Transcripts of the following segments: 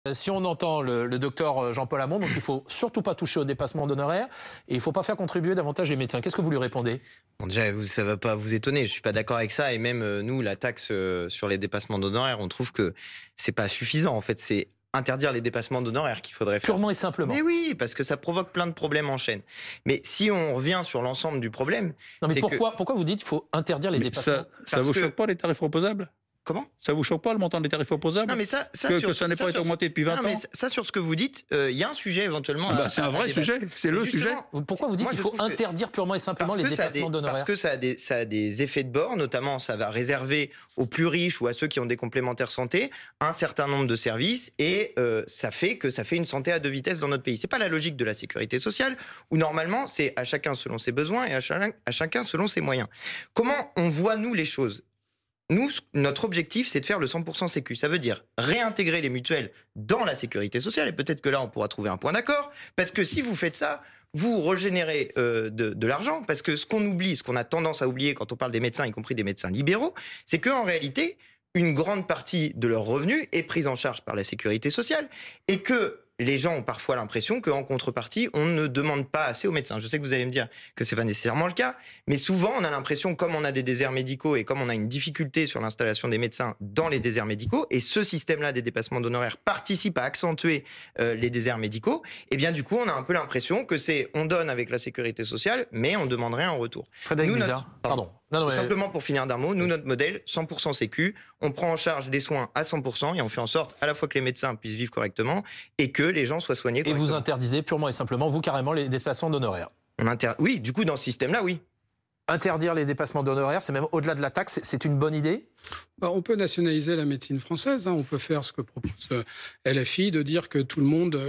Si on entend le docteur Jean-Paul Hamon, donc il ne faut surtout pas toucher au dépassement d'honoraires et il ne faut pas faire contribuer davantage les médecins. Qu'est-ce que vous lui répondez? Bon, déjà, ça ne va pas vous étonner, je ne suis pas d'accord avec ça. Et même nous, la taxe sur les dépassements d'honoraires, on trouve que ce n'est pas suffisant. En fait, c'est interdire les dépassements d'honoraires qu'il faudrait faire. Purement et simplement. Mais oui, parce que ça provoque plein de problèmes en chaîne. Mais si on revient sur l'ensemble du problème... Non, mais pourquoi vous dites qu'il faut interdire les dépassements? Ça ne vous choque pas les tarifs opposables? Comment? Ça vous choque pas le montant des tarifs opposables? Non, mais ça n'est pas été augmenté depuis 20 ans. Mais ça, sur ce que vous dites, il y a un sujet éventuellement. C'est un vrai sujet, c'est le sujet. Pourquoi vous dites qu'il faut interdire purement et simplement les dépassements d'honoraires? Parce que ça a des effets de bord, notamment ça va réserver aux plus riches ou à ceux qui ont des complémentaires santé un certain nombre de services et ça fait une santé à deux vitesses dans notre pays. C'est pas la logique de la sécurité sociale où normalement c'est à chacun selon ses besoins et à chacun selon ses moyens. Comment on voit nous les choses? Nous, notre objectif, c'est de faire le 100% sécu. Ça veut dire réintégrer les mutuelles dans la sécurité sociale. Et peut-être que là, on pourra trouver un point d'accord. Parce que si vous faites ça, vous régénérez de l'argent. Parce que ce qu'on oublie, ce qu'on a tendance à oublier quand on parle des médecins, y compris des médecins libéraux, c'est qu'en réalité, une grande partie de leurs revenus est prise en charge par la sécurité sociale. Et que les gens ont parfois l'impression qu'en contrepartie, on ne demande pas assez aux médecins. Je sais que vous allez me dire que ce n'est pas nécessairement le cas, mais souvent, on a l'impression, comme on a des déserts médicaux et comme on a une difficulté sur l'installation des médecins dans les déserts médicaux, et ce système-là des dépassements d'honoraires participe à accentuer les déserts médicaux, et bien du coup, on a un peu l'impression que on donne avec la sécurité sociale, mais on ne demande rien en retour. Frédéric Bizard, pardon. Non, simplement pour finir d'un mot, nous, notre modèle, 100% sécu, on prend en charge des soins à 100% et on fait en sorte à la fois que les médecins puissent vivre correctement et que les gens soient soignés correctement. Et vous interdisez purement et simplement, vous carrément, les dépassements d'honoraires? Oui, du coup, dans ce système-là, oui. Interdire les dépassements d'honoraires, c'est même au-delà de la taxe, c'est une bonne idée? On peut nationaliser la médecine française, on peut faire ce que propose LFI, de dire que tout le monde...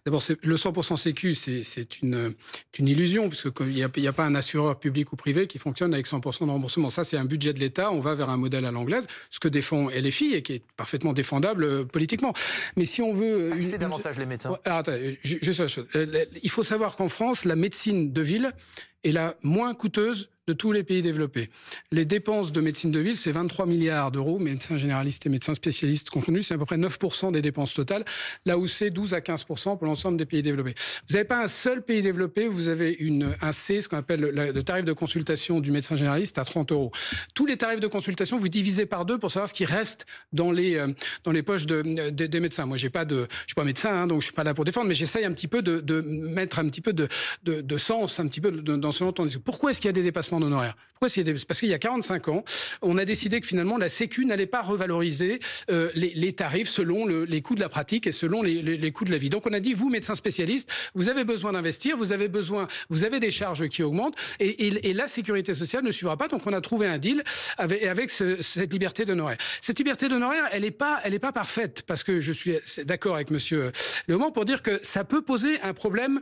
D'abord, le 100% sécu, c'est une illusion, puisqu'il n'y a pas un assureur public ou privé qui fonctionne avec 100% de remboursement. Ça, c'est un budget de l'État, on va vers un modèle à l'anglaise, ce que défend LFI et qui est parfaitement défendable politiquement. Mais si on veut... C'est davantage les médecins. Attendez, juste une chose. Il faut savoir qu'en France, la médecine de ville est la moins coûteuse de tous les pays développés. Les dépenses de médecine de ville, c'est 23 milliards d'euros, médecins généralistes et médecins spécialistes confondus, c'est à peu près 9% des dépenses totales, là où c'est 12 à 15% pour l'ensemble des pays développés. Vous n'avez pas un seul pays développé où vous avez un C, ce qu'on appelle le tarif de consultation du médecin généraliste, à 30 euros. Tous les tarifs de consultation, vous divisez par deux pour savoir ce qui reste dans les poches des médecins. Moi, je ne suis pas médecin, donc je ne suis pas là pour défendre, mais j'essaye un petit peu de mettre un petit peu de sens un petit peu dans ce dont on dit. Pourquoi est-ce qu'il y a des dépassements d'honoraires? Parce qu'il y a 45 ans, on a décidé que finalement la Sécu n'allait pas revaloriser les tarifs selon les coûts de la pratique et selon les coûts de la vie. Donc on a dit, vous, médecins spécialistes, vous avez besoin d'investir, vous avez des charges qui augmentent et la sécurité sociale ne suivra pas. Donc on a trouvé un deal avec cette liberté d'honoraires. Cette liberté d'honoraires, elle n'est pas parfaite, parce que je suis d'accord avec monsieur Leaumont pour dire que ça peut poser un problème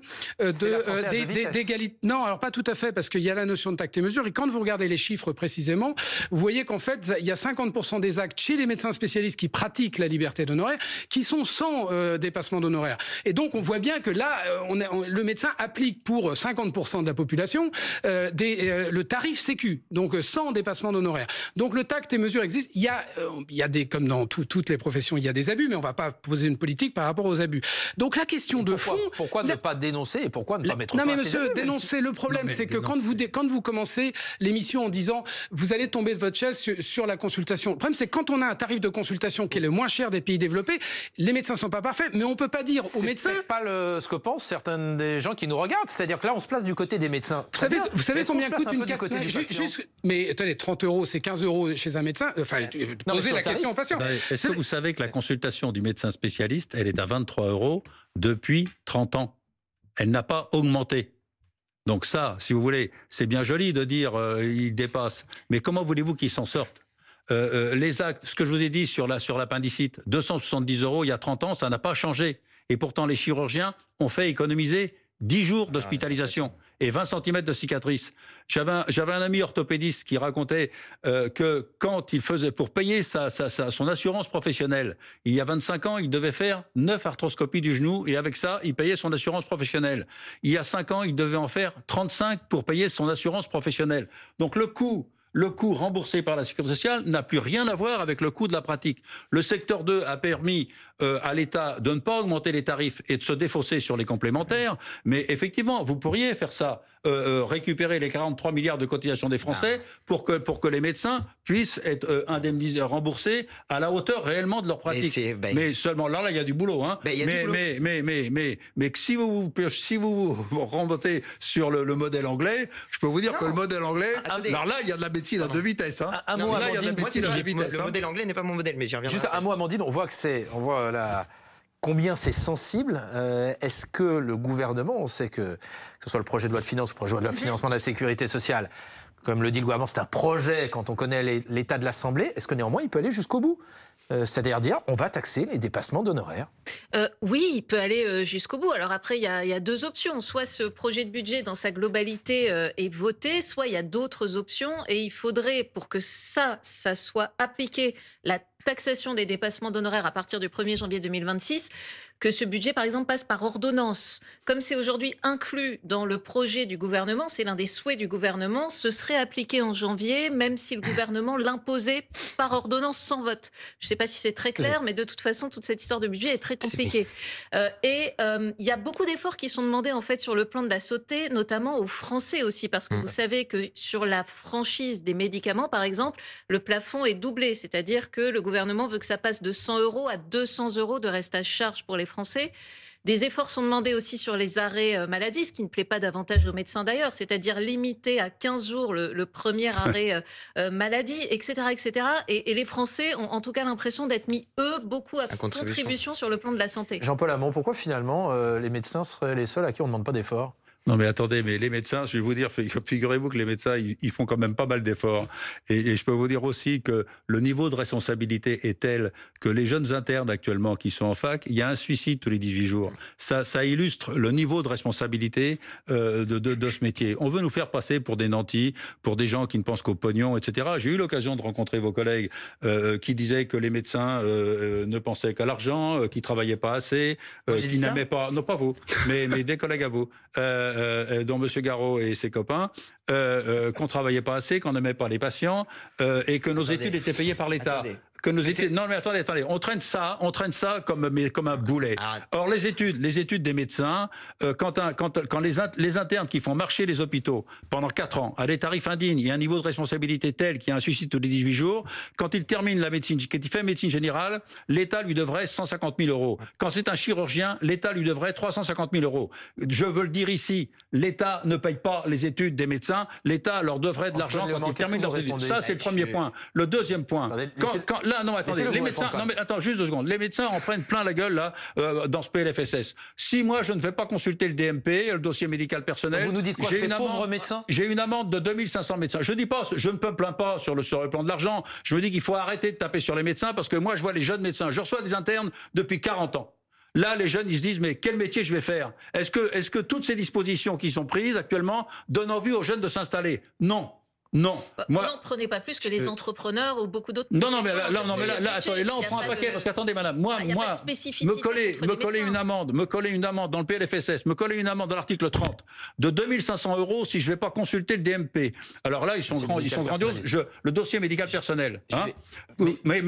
d'égalité. Non, alors pas tout à fait, parce qu'il y a la notion de tact et mesure. Et quand vous regardez les chiffres précisément, vous voyez qu'en fait, il y a 50% des actes chez les médecins spécialistes qui pratiquent la liberté d'honoraires qui sont sans dépassement d'honoraires. Et donc, on voit bien que là, le médecin applique pour 50% de la population le tarif sécu, donc sans dépassement d'honoraires. Donc, le tact et mesure existe. Il y a comme dans toutes les professions, il y a des abus, mais on ne va pas poser une politique par rapport aux abus. Donc, la question de fond... Pourquoi ne pas dénoncer et pourquoi ne pas mettre fin à ces abus? Non, mais monsieur, dénoncer, le problème, c'est que quand vous commencez l'émission en disant vous allez tomber de votre chaise sur la consultation. Le problème, c'est quand on a un tarif de consultation qui est le moins cher des pays développés, les médecins ne sont pas parfaits, mais on ne peut pas dire aux médecins... C'est pas ce que pensent certains des gens qui nous regardent. C'est-à-dire que là, on se place du côté des médecins. Vous savez combien coûte une carte? Mais attendez, 30 euros, c'est 15 euros chez un médecin. Enfin, posez la question au patient. Est-ce que vous savez que la consultation du médecin spécialiste, elle est à 23 euros depuis 30 ans? Elle n'a pas augmenté. Donc ça, si vous voulez, c'est bien joli de dire il dépasse. Mais comment voulez-vous qu'ils s'en sortent? Les actes, ce que je vous ai dit sur l'appendicite, 270 euros il y a 30 ans, ça n'a pas changé. Et pourtant, les chirurgiens ont fait économiser 10 jours d'hospitalisation et 20 cm de cicatrices. J'avais un ami orthopédiste qui racontait que quand il faisait, pour payer son assurance professionnelle, il y a 25 ans, il devait faire 9 arthroscopies du genou et avec ça, il payait son assurance professionnelle. Il y a 5 ans, il devait en faire 35 pour payer son assurance professionnelle. Donc le coût le coût remboursé par la sécurité sociale n'a plus rien à voir avec le coût de la pratique. Le secteur 2 a permis à l'État de ne pas augmenter les tarifs et de se défausser sur les complémentaires, mais effectivement, vous pourriez faire ça, récupérer les 43 milliards de cotisations des Français pour que les médecins puissent être indemnisés, remboursés à la hauteur réellement de leur pratique. Mais seulement là, il y a du boulot. Hein. Mais si vous remontez sur le modèle anglais, je peux vous dire que le modèle anglais, alors là, il y a de la médecine à deux vitesses. Hein. Un mot, Amandine. Le modèle anglais n'est pas mon modèle, mais j'y reviendrai. Juste un mot, Amandine. On voit combien c'est sensible. Est-ce que le gouvernement, on sait que ce soit le projet de loi de finances, le projet de loi de financement de la sécurité sociale, comme le dit le gouvernement, c'est un projet quand on connaît l'état de l'Assemblée. Est-ce que néanmoins il peut aller jusqu'au bout ? C'est-à-dire dire on va taxer les dépassements d'honoraires. Oui, il peut aller jusqu'au bout. Alors après, il y a deux options. Soit ce projet de budget dans sa globalité est voté, soit il y a d'autres options. Et il faudrait, pour que ça soit appliqué, la taxation des dépassements d'honoraires à partir du 1er janvier 2026, que ce budget, par exemple, passe par ordonnance. Comme c'est aujourd'hui inclus dans le projet du gouvernement, c'est l'un des souhaits du gouvernement, ce serait appliqué en janvier, même si le gouvernement l'imposait par ordonnance sans vote. Je ne sais pas si c'est très clair, mais de toute façon, toute cette histoire de budget est très compliquée. Il y a beaucoup d'efforts qui sont demandés, en fait, sur le plan de la santé, notamment aux Français aussi, parce que vous savez que sur la franchise des médicaments, par exemple, le plafond est doublé, c'est-à-dire que le gouvernement veut que ça passe de 100 € à 200 € de reste à charge pour les Français. Des efforts sont demandés aussi sur les arrêts maladie, ce qui ne plaît pas davantage aux médecins d'ailleurs, c'est-à-dire limiter à 15 jours le premier arrêt maladie, etc. etc. Et les Français ont en tout cas l'impression d'être mis, eux, beaucoup à contribution sur le plan de la santé. Jean-Paul Hamon, pourquoi finalement les médecins seraient les seuls à qui on ne demande pas d'efforts ? Non mais attendez, mais les médecins, je vais vous dire, figurez-vous que les médecins, ils font quand même pas mal d'efforts. Et je peux vous dire aussi que le niveau de responsabilité est tel que les jeunes internes actuellement qui sont en fac, il y a un suicide tous les 18 jours. Ça illustre le niveau de responsabilité de ce métier. On veut nous faire passer pour des nantis, pour des gens qui ne pensent qu'au pognon, etc. J'ai eu l'occasion de rencontrer vos collègues qui disaient que les médecins ne pensaient qu'à l'argent, qu'ils travaillaient pas assez, qu'ils n'aimaient pas... Non, pas vous, mais des collègues à vous. Dont M. Garot et ses copains, qu'on travaillait pas assez, qu'on n'aimait pas les patients, et que nos études étaient payées par l'État. Non mais attendez, on traîne ça comme un boulet. Or les études des médecins, quand les internes qui font marcher les hôpitaux pendant 4 ans à des tarifs indignes et un niveau de responsabilité tel qu'il y a un suicide tous les 18 jours, quand il termine la médecine, quand il fait médecine générale, l'État lui devrait 150 000 €. Quand c'est un chirurgien, l'État lui devrait 350 000 €. Je veux le dire ici, l'État ne paye pas les études des médecins, l'État leur devrait de l'argent quand ils terminent leurs études. Ça c'est le premier point. Le deuxième point, là, non, attendez, les médecins, non, mais attends, juste 2 secondes. Les médecins en prennent plein la gueule, là, dans ce PLFSS. Si moi, je ne vais pas consulter le DMP, le dossier médical personnel. Vous nous dites quoi, c'est pauvres médecins ? J'ai une amende de 2500 médecins. Je ne me plains pas sur le plan de l'argent. Je me dis qu'il faut arrêter de taper sur les médecins parce que moi, je vois les jeunes médecins. Je reçois des internes depuis 40 ans. Là, les jeunes, ils se disent, mais quel métier je vais faire ? Est-ce que toutes ces dispositions qui sont prises actuellement donnent envie aux jeunes de s'installer ? Non. Non. Vous n'en prenez pas plus que les entrepreneurs ou beaucoup d'autres. Non, mais là, attendez, là, on prend un paquet, parce qu'attendez, madame, moi, me coller une amende dans le PLFSS, me coller une amende dans l'article 30 de 2500 € si je vais pas consulter le DMP. Alors là, ils sont grandioses. Le dossier médical personnel, hein. Mais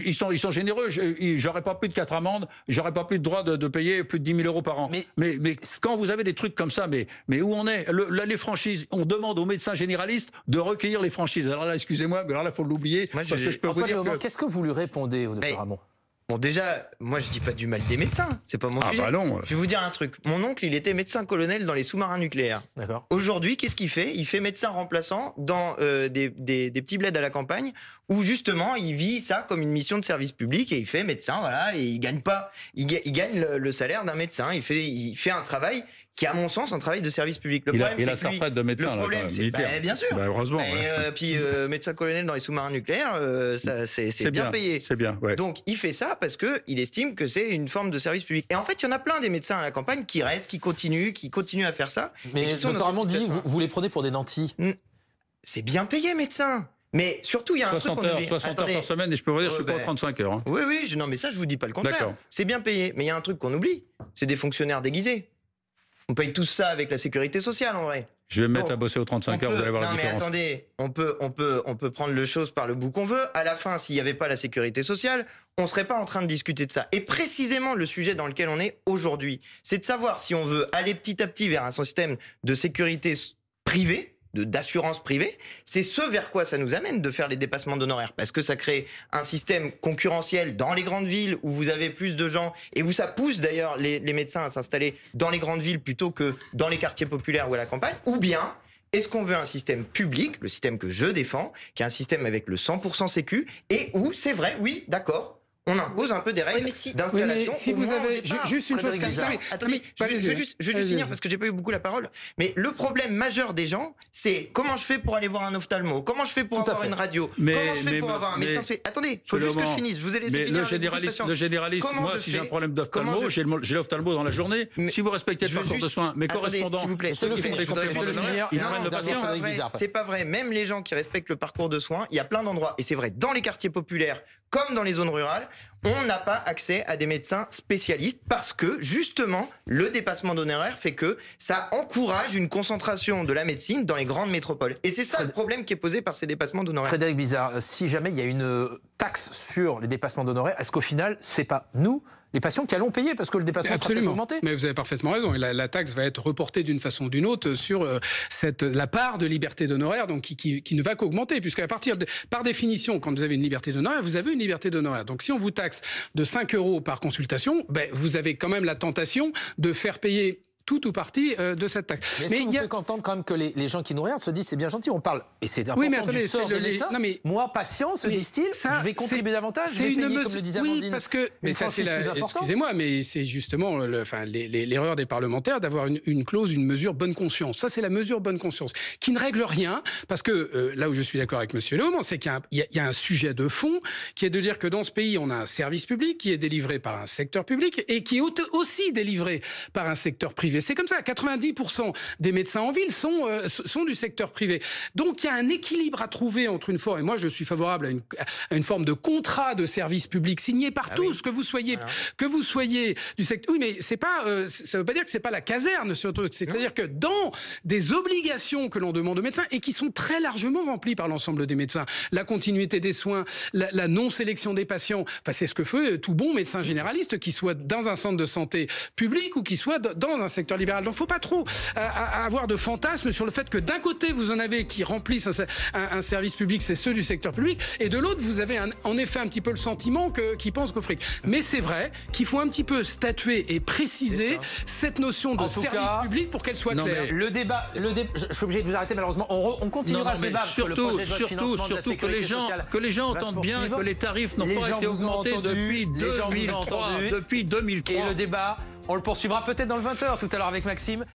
ils sont généreux. J'aurais pas plus de 4 amendes, j'aurais pas plus de droit de payer plus de 10 000 € par an. Mais quand vous avez des trucs comme ça, mais où on est? Les franchises, on demande aux médecins généralistes de recueillir les franchises. Alors là, excusez-moi, mais alors là, il faut l'oublier. Parce que je peux vous dire que... Qu'est-ce que vous lui répondez au docteur Hamon ? Bon, déjà, moi, je dis pas du mal des médecins. C'est pas mon sujet. Bah non. Je vais vous dire un truc. Mon oncle, il était médecin-colonel dans les sous-marins nucléaires. D'accord. Aujourd'hui, qu'est-ce qu'il fait ? Il fait médecin remplaçant dans des petits bleds à la campagne où, justement, il vit ça comme une mission de service public et il fait médecin, voilà, et il gagne pas. Il gagne le salaire d'un médecin. Il fait un travail qui est, à mon sens, un travail de service public. Il a sa retraite de médecin, le problème, c'est bien sûr. Bah, heureusement. Puis médecin-colonel dans les sous-marins nucléaires, c'est bien payé. C'est bien, ouais. Donc, il fait ça parce qu'il estime que c'est une forme de service public. Et en fait, il y en a plein des médecins à la campagne qui restent, qui continuent à faire ça. Mais le docteur Hamon dit, vous les prenez pour des nantis. C'est bien payé, médecin. Mais surtout, il y a un truc qu'on oublie. 60 heures par semaine, et je peux vous dire, je suis pas à 35 heures. Hein. Oui, non, mais ça, je vous dis pas le contraire. C'est bien payé. Mais il y a un truc qu'on oublie. C'est des fonctionnaires déguisés. On paye tous ça avec la sécurité sociale, en vrai. Je vais me mettre Donc, à bosser aux 35 heures, vous allez voir la non, mais différence. attendez, on peut prendre le chose par le bout qu'on veut. À la fin, s'il n'y avait pas la sécurité sociale, on ne serait pas en train de discuter de ça. Et précisément, le sujet dans lequel on est aujourd'hui, c'est de savoir si on veut aller petit à petit vers un système de sécurité privée, d'assurance privée, c'est ce vers quoi ça nous amène de faire les dépassements d'honoraires, parce que ça crée un système concurrentiel dans les grandes villes où vous avez plus de gens, et où ça pousse d'ailleurs les médecins à s'installer dans les grandes villes plutôt que dans les quartiers populaires ou à la campagne, ou bien est-ce qu'on veut un système public, le système que je défends, qui est un système avec le 100% sécu, et où c'est vrai, oui, d'accord, on impose un peu des règles d'installation. Si vous avez juste une chose comme ça, attendez, je vais juste finir parce que j'ai pas eu beaucoup la parole. Mais le problème majeur des gens, c'est comment je fais pour aller voir un ophtalmo, comment je fais pour avoir une radio, comment je fais pour avoir un médecin spécialiste. Attendez, faut juste que je finisse. Je vous ai laissé finir. Le généraliste, moi, si j'ai un problème d'ophtalmo, j'ai l'ophtalmo dans la journée. Si vous respectez le parcours de soins, mes correspondants, s'il vous plaît, ceux qui font des compléments d'honoraires, ils prennent le patient. C'est pas vrai. Même les gens qui respectent le parcours de soins, il y a plein d'endroits, et c'est vrai, dans les quartiers populaires comme dans les zones rurales, on n'a pas accès à des médecins spécialistes parce que, justement, le dépassement d'honoraires fait que ça encourage une concentration de la médecine dans les grandes métropoles. Et c'est ça le problème qui est posé par ces dépassements d'honoraires. Frédéric Bizard, si jamais il y a une taxe sur les dépassements d'honoraires, est-ce qu'au final, c'est pas nous, les patients, qui allons payer parce que le dépassement sera peut-être augmenté? Mais vous avez parfaitement raison. Et la taxe va être reportée d'une façon ou d'une autre sur la part de liberté d'honoraires, donc qui ne va qu'augmenter, puisque par définition, quand vous avez une liberté d'honoraires, vous avez une liberté d'honoraires. Donc si on vous taxe de 5 € par consultation, vous avez quand même la tentation de faire payer tout ou partie de cette taxe. Mais est-ce que vous pouvez entendre quand même que les gens qui nous regardent se disent c'est bien gentil, on parle, et c'est important du sort de l'État. Moi, patient, se disent-ils, je vais contribuer davantage, je vais payer, comme le disait Amandine. Oui, parce que, mais ça c'est excusez-moi, mais c'est justement l'erreur des parlementaires d'avoir une clause, une mesure bonne conscience. Ça c'est la mesure bonne conscience, qui ne règle rien, parce que là où je suis d'accord avec Monsieur Leaumont, c'est qu'il y a un sujet de fond, qui est de dire que dans ce pays, on a un service public qui est délivré par un secteur public, et qui est aussi délivré par un secteur privé. C'est comme ça, 90% des médecins en ville sont du secteur privé. Donc il y a un équilibre à trouver entre une forme, et moi je suis favorable à une forme de contrat de service public signé par tous, que vous soyez du secteur. Oui, mais c'est pas, ça veut pas dire que c'est pas la caserne, surtout. C'est-à-dire que dans des obligations que l'on demande aux médecins et qui sont très largement remplies par l'ensemble des médecins, la continuité des soins, la non-sélection des patients, c'est ce que fait tout bon médecin généraliste, qui soit dans un centre de santé public ou qui soit dans un secteur libéral. Donc, il ne faut pas trop avoir de fantasmes sur le fait que d'un côté, vous en avez qui remplissent un service public, c'est ceux du secteur public, et de l'autre, vous avez en effet un petit peu le sentiment qu'ils pensent qu'au fric. Mais c'est vrai qu'il faut un petit peu statuer et préciser cette notion de service public pour qu'elle soit claire. Le débat, je suis obligé de vous arrêter malheureusement. On continuera ce débat. Surtout que les gens entendent bien que les tarifs n'ont pas été augmentés depuis 2003. Et le débat, on le poursuivra peut-être dans le 20h tout à l'heure avec Maxime.